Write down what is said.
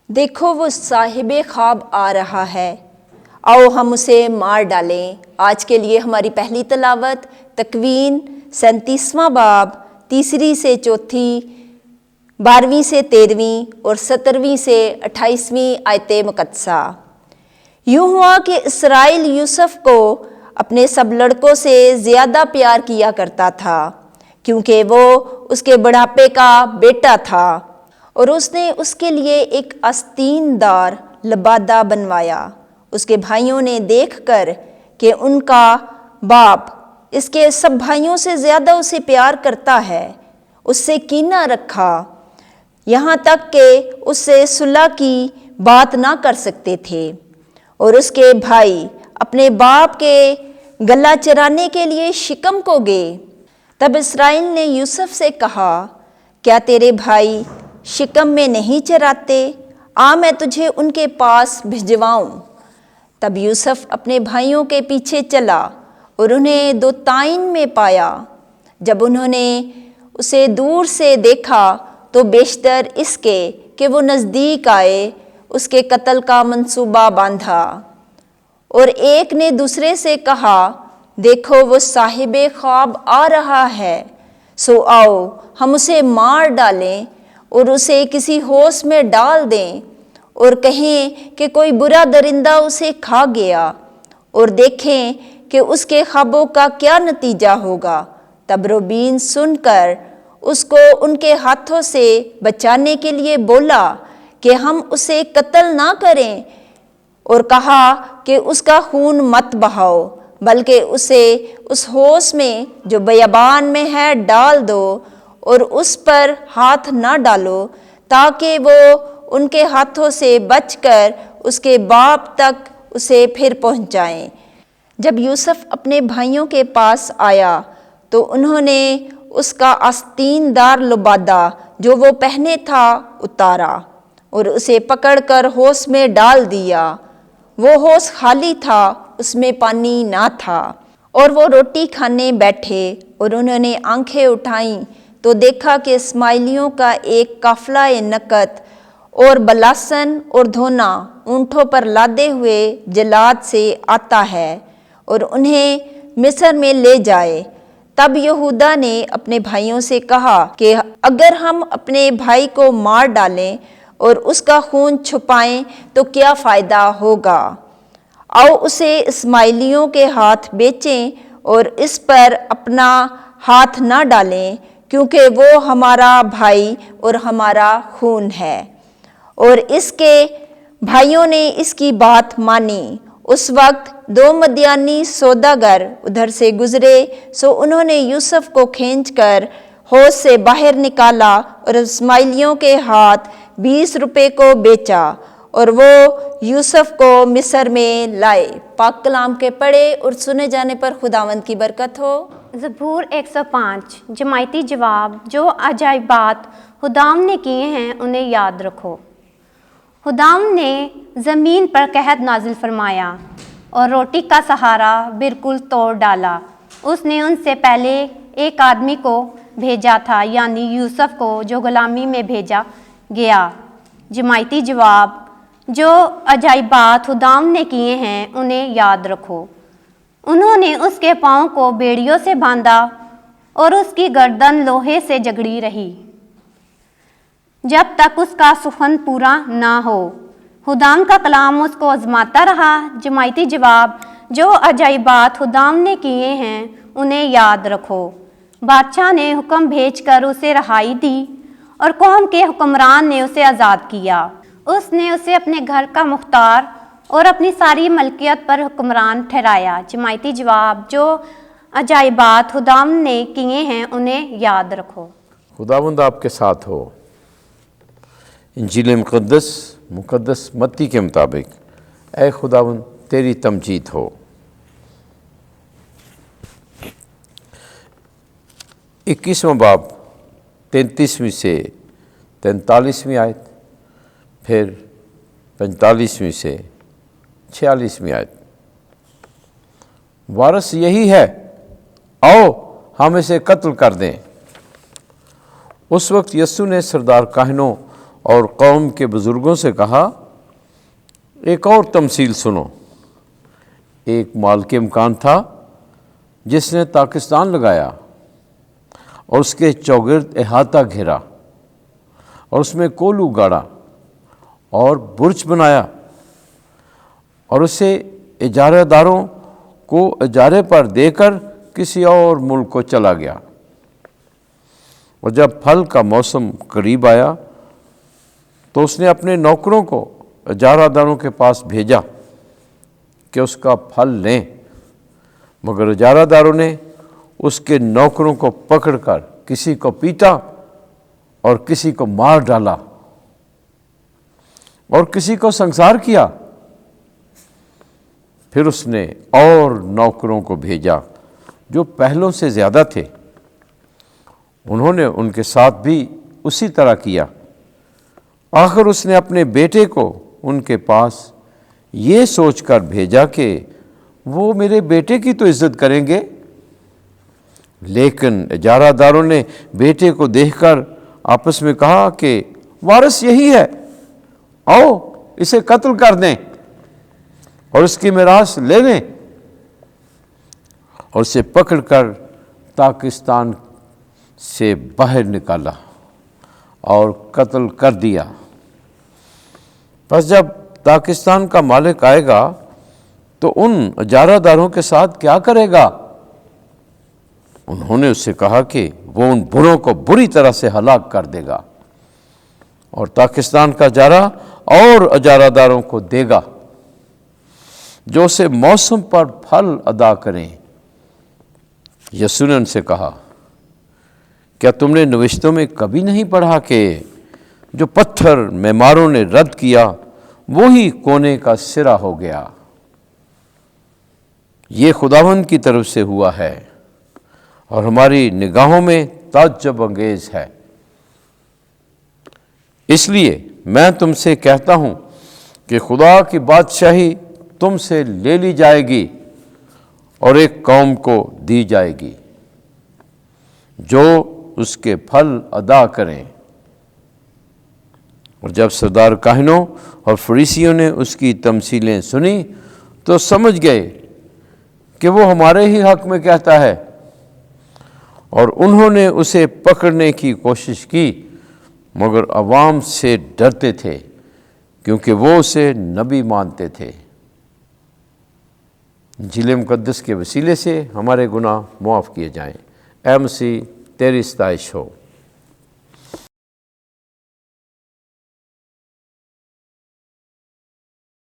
دیکھو وہ صاحب خواب آ رہا ہے، آؤ ہم اسے مار ڈالیں۔ آج کے لیے ہماری پہلی تلاوت تکوین 37واں باب 3 سے 4، 12 سے 13 اور 17 سے 28 آیت مقدسہ۔ یوں ہوا کہ اسرائیل یوسف کو اپنے سب لڑکوں سے زیادہ پیار کیا کرتا تھا، کیونکہ وہ اس کے بڑھاپے کا بیٹا تھا، اور اس نے اس کے لیے ایک آستین دار لبادہ بنوایا۔ اس کے بھائیوں نے دیکھ کر کہ ان کا باپ اس کے سب بھائیوں سے زیادہ اسے پیار کرتا ہے، اس سے کینہ رکھا، یہاں تک کہ اس سے صلح کی بات نہ کر سکتے تھے، اور اس کے بھائی اپنے باپ کے گلہ چرانے کے لیے شکم کو گئے۔ تب اسرائیل نے یوسف سے کہا، کیا تیرے بھائی شکم میں نہیں چراتے؟ آ میں تجھے ان کے پاس بھجواؤں۔ تب یوسف اپنے بھائیوں کے پیچھے چلا اور انہیں دوتائن میں پایا۔ جب انہوں نے اسے دور سے دیکھا تو بیشتر اس کے کہ وہ نزدیک آئے، اس کے قتل کا منصوبہ باندھا، اور ایک نے دوسرے سے کہا، دیکھو وہ صاحب خواب آ رہا ہے، سو آؤ ہم اسے مار ڈالیں اور اسے کسی ہوس میں ڈال دیں، اور کہیں کہ کوئی برا درندہ اسے کھا گیا، اور دیکھیں کہ اس کے خوابوں کا کیا نتیجہ ہوگا۔ تب روبین سن کر اس کو ان کے ہاتھوں سے بچانے کے لیے بولا کہ ہم اسے قتل نہ کریں، اور کہا کہ اس کا خون مت بہاؤ، بلکہ اسے اس ہوس میں جو بیابان میں ہے ڈال دو، اور اس پر ہاتھ نہ ڈالو، تاکہ وہ ان کے ہاتھوں سے بچ کر اس کے باپ تک اسے پھر پہنچائیں۔ جب یوسف اپنے بھائیوں کے پاس آیا تو انہوں نے اس کا آستین دار لبادہ جو وہ پہنے تھا اتارا، اور اسے پکڑ کر ہوس میں ڈال دیا۔ وہ ہوس خالی تھا، اس میں پانی نہ تھا، اور وہ روٹی کھانے بیٹھے، اور انہوں نے آنکھیں اٹھائیں تو دیکھا کہ اسماعیلیوں کا ایک قافلہ نقد اور بلاسن اور دھونا اونٹوں پر لادے ہوئے جلاد سے آتا ہے، اور انہیں مصر میں لے جائے۔ تب یہودا نے اپنے بھائیوں سے کہا کہ اگر ہم اپنے بھائی کو مار ڈالیں اور اس کا خون چھپائیں تو کیا فائدہ ہوگا؟ آؤ اسے اسماعیلیوں کے ہاتھ بیچیں اور اس پر اپنا ہاتھ نہ ڈالیں، کیونکہ وہ ہمارا بھائی اور ہمارا خون ہے۔ اور اس کے بھائیوں نے اس کی بات مانی۔ اس وقت 2 مدیانی سوداگر ادھر سے گزرے، سو انہوں نے یوسف کو کھینچ کر ہوس سے باہر نکالا اور اسماعیلیوں کے ہاتھ 20 روپے کو بیچا، اور وہ یوسف کو مصر میں لائے۔ پاک کلام کے پڑھے اور سنے جانے پر خداوند کی برکت ہو۔ زبور 105 جماعتی جواب۔ جو عجائبات خداوند نے کیے ہیں انہیں یاد رکھو۔ خداوند نے زمین پر قحط نازل فرمایا اور روٹی کا سہارا بالکل توڑ ڈالا۔ اس نے ان سے پہلے ایک آدمی کو بھیجا تھا، یعنی یوسف کو، جو غلامی میں بھیجا گیا۔ جماعتی جواب۔ جو عجائبات خداوند نے کیے ہیں انہیں یاد رکھو۔ انہوں نے اس کے پاؤں کو بیڑیوں سے باندھا اور اس کی گردن لوہے سے جگڑی رہی، جب تک اس کا سخن پورا نہ ہو۔ خداوند کا کلام اس کو آزماتا رہا۔ جماعتی جواب۔ جو عجائبات خداوند نے کیے ہیں انہیں یاد رکھو۔ بادشاہ نے حکم بھیج کر اسے رہائی دی، اور قوم کے حکمران نے اسے آزاد کیا۔ اس نے اسے اپنے گھر کا مختار اور اپنی ساری ملکیت پر حکمران ٹھہرایا۔ جماعتی جواب۔ جو عجائبات خداوند نے کیے ہیں انہیں یاد رکھو۔ خداوند آپ کے ساتھ ہو۔ انجیل مقدس متی کے مطابق اے خداوند تیری تمجید ہو۔ 21واں باب 33ویں سے 43ویں آیت، پھر 45ویں سے 46ویں آیت۔ وارث یہی ہے، آؤ ہم اسے قتل کر دیں۔ اس وقت یسوع نے سردار کاہنوں اور قوم کے بزرگوں سے کہا، ایک اور تمثیل سنو۔ ایک مالک مکان تھا جس نے طاقستان لگایا اور اس کے چوگرد احاطہ گھیرا اور اس میں کولو گاڑا اور برج بنایا اور اسے اجارہ داروں کو اجارے پر دے کر کسی اور ملک کو چلا گیا۔ اور جب پھل کا موسم قریب آیا تو اس نے اپنے نوکروں کو اجارہ داروں کے پاس بھیجا کہ اس کا پھل لیں، مگر اجارہ داروں نے اس کے نوکروں کو پکڑ کر کسی کو پیٹا اور کسی کو مار ڈالا اور کسی کو سنسار کیا۔ پھر اس نے اور نوکروں کو بھیجا جو پہلوں سے زیادہ تھے، انہوں نے ان کے ساتھ بھی اسی طرح کیا۔ آخر اس نے اپنے بیٹے کو ان کے پاس یہ سوچ کر بھیجا کہ وہ میرے بیٹے کی تو عزت کریں گے، لیکن اجارہ داروں نے بیٹے کو دیکھ کر آپس میں کہا کہ وارث یہی ہے، آؤ اسے قتل کر دیں اور اس کی میراث لے لیں، اور اسے پکڑ کر طاقستان سے باہر نکالا اور قتل کر دیا۔ پس جب طاقستان کا مالک آئے گا تو ان اجارہ داروں کے ساتھ کیا کرے گا؟ انہوں نے اس سے کہا کہ وہ ان بروں کو بری طرح سے ہلاک کر دے گا اور طاقستان کا اجارہ اور اجارہ داروں کو دے گا جو اسے موسم پر پھل ادا کریں۔ یسوع نے ان سے کہا، کیا تم نے نوشتوں میں کبھی نہیں پڑھا کہ جو پتھر معماروں نے رد کیا وہی کونے کا سرا ہو گیا؟ یہ خداوند کی طرف سے ہوا ہے اور ہماری نگاہوں میں تعجب انگیز ہے۔ اس لیے میں تم سے کہتا ہوں کہ خدا کی بادشاہی تم سے لے لی جائے گی اور ایک قوم کو دی جائے گی جو اس کے پھل ادا کریں۔ اور جب سردار کاہنوں اور فریسیوں نے اس کی تمثیلیں سنی تو سمجھ گئے کہ وہ ہمارے ہی حق میں کہتا ہے، اور انہوں نے اسے پکڑنے کی کوشش کی، مگر عوام سے ڈرتے تھے کیونکہ وہ اسے نبی مانتے تھے۔ انجیل مقدس کے وسیلے سے ہمارے گناہ معاف کیے جائیں۔ اے مسیح، تیری ستائش ہو۔